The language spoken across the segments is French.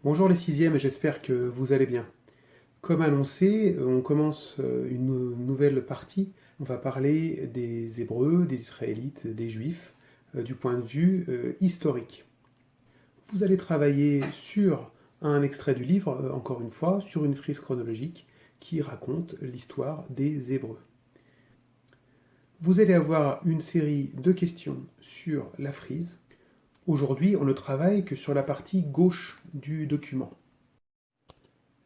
Bonjour les sixièmes, j'espère que vous allez bien. Comme annoncé, on commence une nouvelle partie. On va parler des Hébreux, des Israélites, des Juifs, du point de vue historique. Vous allez travailler sur un extrait du livre, encore une fois, sur une frise chronologique qui raconte l'histoire des Hébreux. Vous allez avoir une série de questions sur la frise. Aujourd'hui, on ne travaille que sur la partie gauche du document.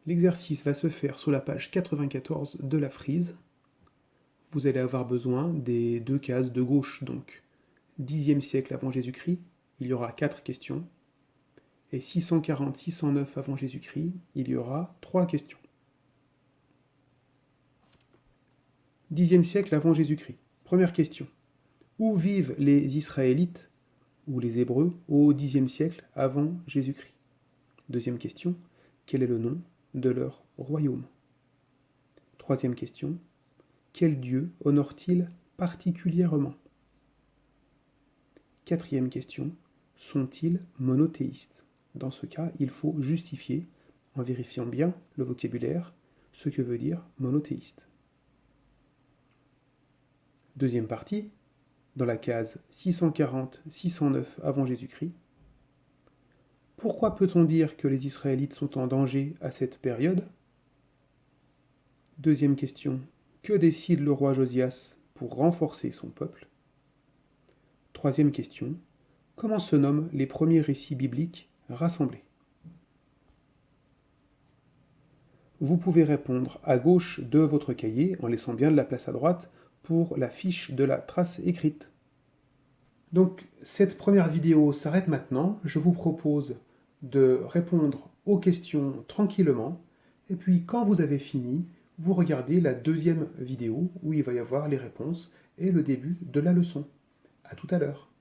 L'exercice va se faire sur la page 94 de la frise. Vous allez avoir besoin des deux cases de gauche, donc 10e siècle avant Jésus-Christ, il y aura 4 questions, et 640-609 avant Jésus-Christ, il y aura 3 questions. 10e siècle avant Jésus-Christ. Première question. Où vivent les Israélites, ou les Hébreux, au 10e siècle avant Jésus-Christ? Deuxième question. Quel est le nom de leur royaume? Troisième question. Quel dieu honore-t-il particulièrement? Quatrième question. Sont-ils monothéistes? Dans ce cas, il faut justifier, en vérifiant bien le vocabulaire, ce que veut dire monothéiste. Deuxième partie, dans la case 640-609 avant Jésus-Christ. Pourquoi peut-on dire que les Israélites sont en danger à cette période? Deuxième question. Que décide le roi Josias pour renforcer son peuple? Troisième question. Comment se nomment les premiers récits bibliques rassemblés? Vous pouvez répondre à gauche de votre cahier en laissant bien de la place à droite pour la fiche de la trace écrite. Donc cette première vidéo s'arrête maintenant. Je vous propose de répondre aux questions tranquillement. Et puis quand vous avez fini, vous regardez la deuxième vidéo où il va y avoir les réponses et le début de la leçon. À tout à l'heure.